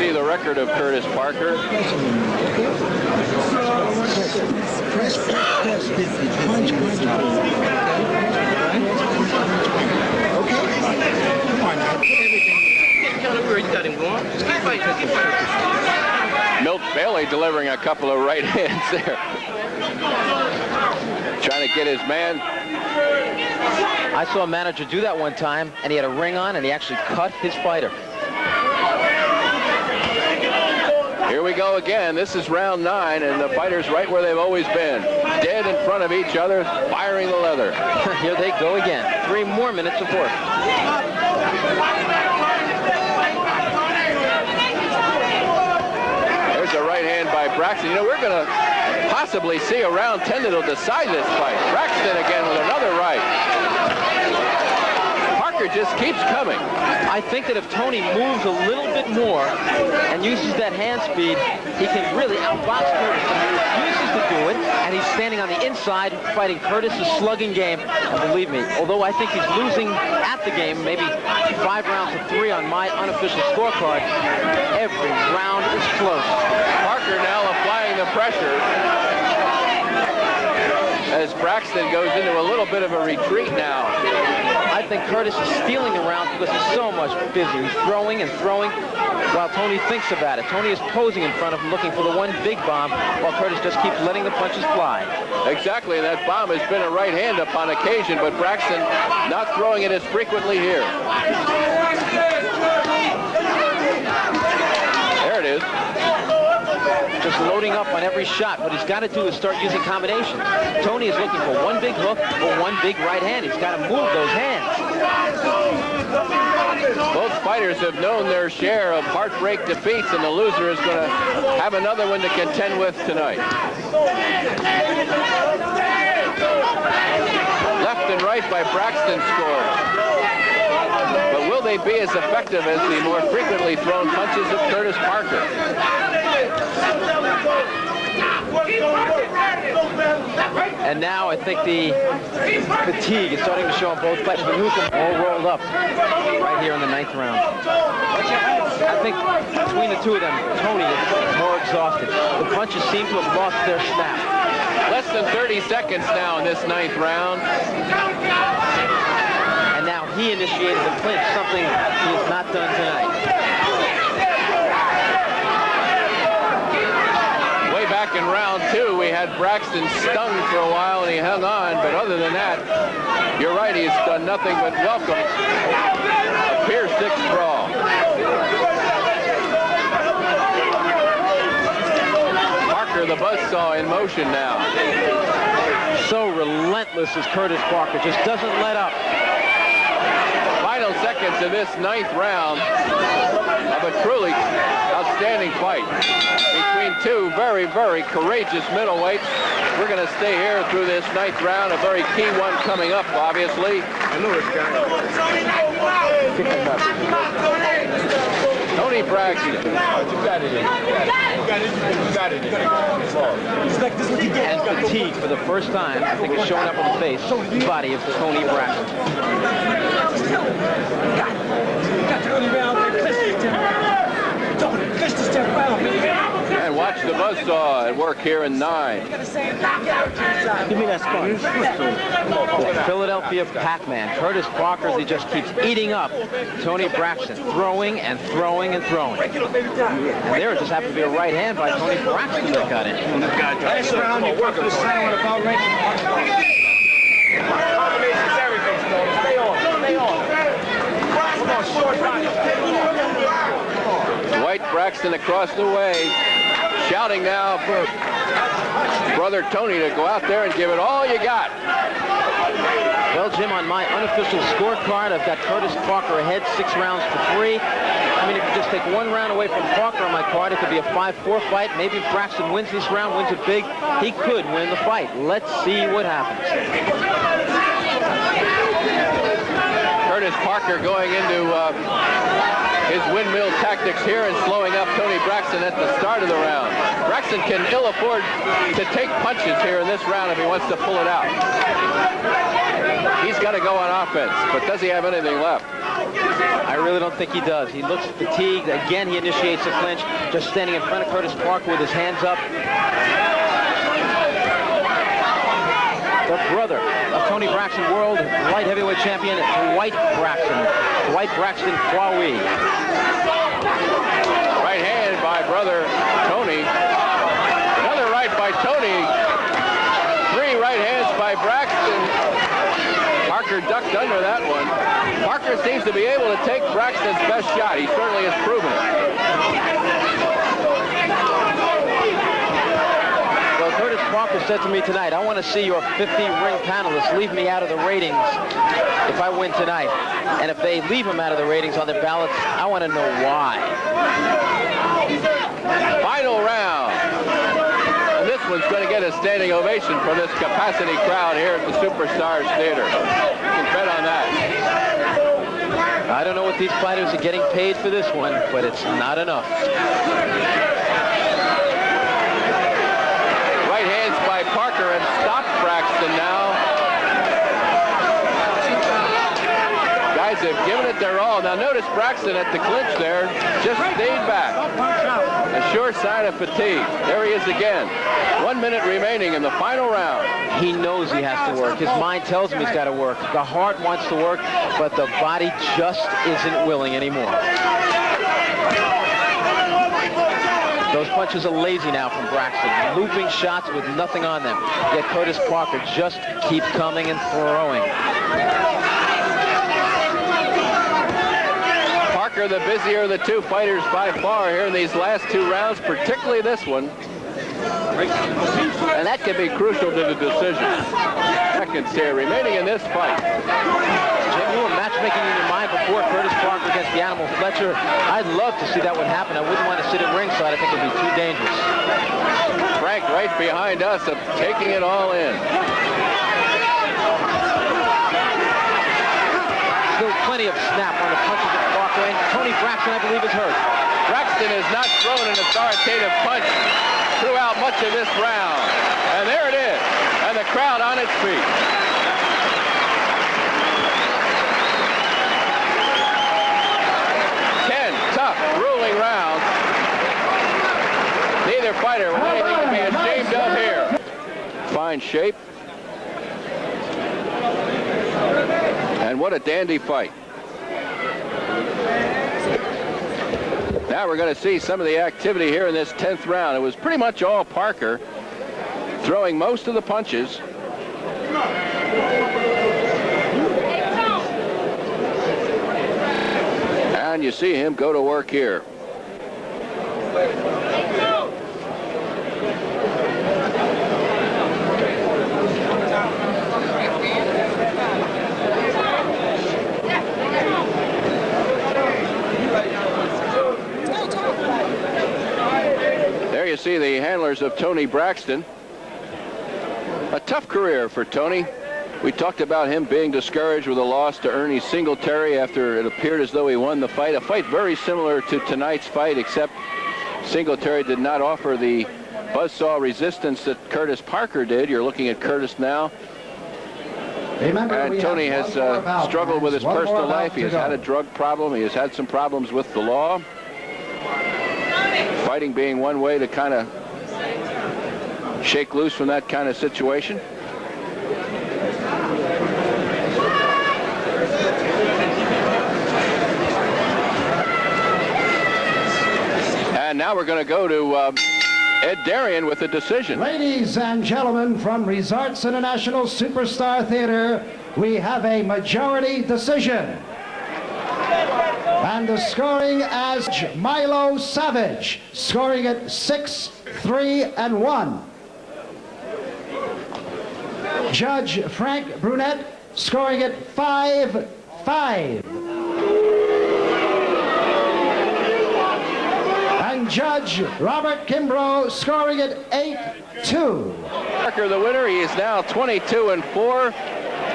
see the record of Curtis Parker. Milt Bailey delivering a couple of right hands there. Trying to get his man. I saw a manager do that one time, and he had a ring on, and he actually cut his fighter. Here we go again. This is round 9, and the fighters right where they've always been. Dead in front of each other, firing the leather. Here they go again. 3 more minutes of work. There's a right hand by Braxton. You know, we're going to possibly see a round 10 that'll decide this fight. Braxton again with another right. Parker just keeps coming. I think that if Tony moves a little bit more and uses that hand speed, he can really outbox Curtis. He refuses to do it, and he's standing on the inside fighting Curtis's slugging game. And believe me, although I think he's losing at the game, maybe 5 rounds to 3 on my unofficial scorecard, every round is close. Parker now applying the pressure as Braxton goes into a little bit of a retreat now. I think Curtis is stealing the rounds because he's so much busy. He's throwing and throwing while Tony thinks about it. Tony is posing in front of him looking for the one big bomb while Curtis just keeps letting the punches fly. Exactly, and that bomb has been a right hand upon occasion, but Braxton not throwing it as frequently here. There it is. Just loading up on every shot. What he's got to do is start using combinations. Tony is looking for one big hook or one big right hand. He's got to move those hands. Both fighters have known their share of heartbreak defeats, and the loser is going to have another one to contend with tonight. Left and right by Braxton scores. But will they be as effective as the more frequently thrown punches of Curtis Parker? And now I think the fatigue is starting to show on both fighters. But all rolled up right here in the 9th round. I think between the two of them, Tony is more exhausted. The punches seem to have lost their snap. Less than 30 seconds now in this 9th round. And now he initiated the clinch, something he has not done tonight. Way back in round 2, we had Braxton stung for a while and he hung on, but other than that, you're right, he's done nothing but welcome a Pier 6 brawl. Parker, the buzzsaw, in motion now. So relentless is Curtis Parker, just doesn't let up. Final seconds of this 9th round of a truly outstanding fight between two very, very courageous middleweights. We're going to stay here through this 9th round, a very key one coming up, obviously. Tony Braxton. And fatigue for the first time, I think, is showing up on the face, body of Tony Braxton. And watch the buzzsaw at work here in 9. Give me that spot. The Philadelphia Pac-Man. Curtis Parker, he just keeps eating up Tony Braxton, throwing and throwing and throwing. And there it just happened to be a right hand by Tony Braxton that got in. Last round, you work the silent about right. Combinations, everything. Stay on. Stay on. Come on, short body. White Braxton across the way, shouting now for brother Tony to go out there and give it all you got. Well, Jim, on my unofficial scorecard, I've got Curtis Parker ahead 6 rounds to 3. I mean, if you just take 1 round away from Parker on my card, it could be a 5-4 fight. Maybe if Braxton wins this round, wins it big, he could win the fight. Let's see what happens. Curtis Curtis Parker going into his windmill tactics here and slowing up Tony Braxton at the start of the round. Braxton can ill afford to take punches here in this round if he wants to pull it out. He's got to go on offense, but does he have anything left? I really don't think he does. He looks fatigued. Again, he initiates a clinch, just standing in front of Curtis Parker with his hands up. The brother of Tony Braxton, world light heavyweight champion, Dwight Braxton Huawei. Right hand by brother Tony. Another right by Tony. 3 right hands by Braxton. Parker ducked under that one. Parker seems to be able to take Braxton's best shot. He certainly has proven it. Well, Curtis Parker said to me tonight, I want to see your 50-ring panelists leave me out of the ratings if I win tonight. And if they leave him out of the ratings on their ballots, I want to know why. Final round. And this one's going to get a standing ovation from this capacity crowd here at the Superstars Theater. You can bet on that. I don't know what these fighters are getting paid for this one, but it's not enough. Right hands by Parker and stopped Braxton now. Guys have given it their all. Now notice Braxton at the clinch there just stayed back. A sure sign of fatigue. There he is again. 1 minute remaining in the final round. He knows he has to work. His mind tells him he's got to work. The heart wants to work, but the body just isn't willing anymore. Those punches are lazy now from Braxton. Looping shots with nothing on them. Yet Curtis Parker just keeps coming and throwing. Parker, the busier of the two fighters by far here in these last 2 rounds, particularly this one. And that can be crucial to the decision. Seconds here remaining in this fight. Jim, you were matchmaking in your mind before Curtis Parker against the Animal Fletcher. I'd love to see that one happen. I wouldn't want to sit at ringside. I think it'd be too dangerous. Frank right behind us of taking it all in. Still plenty of snap on the punches of Parker, and Tony Braxton, I believe, is hurt. Braxton has not thrown an authoritative punch throughout much of this round. And there it is. And the crowd on its feet. Tough, grueling rounds. Neither fighter with anything to be ashamed of here. Fine shape. And what a dandy fight. Now we're going to see some of the activity here in this 10th round. It was pretty much all Parker throwing most of the punches. And you see him go to work here. There you see the handlers of Tony Braxton. A tough career for Tony. We talked about him being discouraged with a loss to Ernie Singletary after it appeared as though he won the fight. A fight very similar to tonight's fight, except Singletary did not offer the buzzsaw resistance that Curtis Parker did. You're looking at Curtis now. Remember, and Tony has struggled with his personal life. He has had a drug problem. He has had some problems with the law. Fighting being one way to kind of shake loose from that kind of situation. And now we're going to go to Ed Darien with the decision. Ladies and gentlemen, from Resorts International Superstar Theater, we have a majority decision. And the scoring as Milo Savage, scoring it 6-3-1. Judge Frank Brunette, scoring it 5-5. And Judge Robert Kimbrough, scoring it 8-2. Parker the winner. He is now 22-4.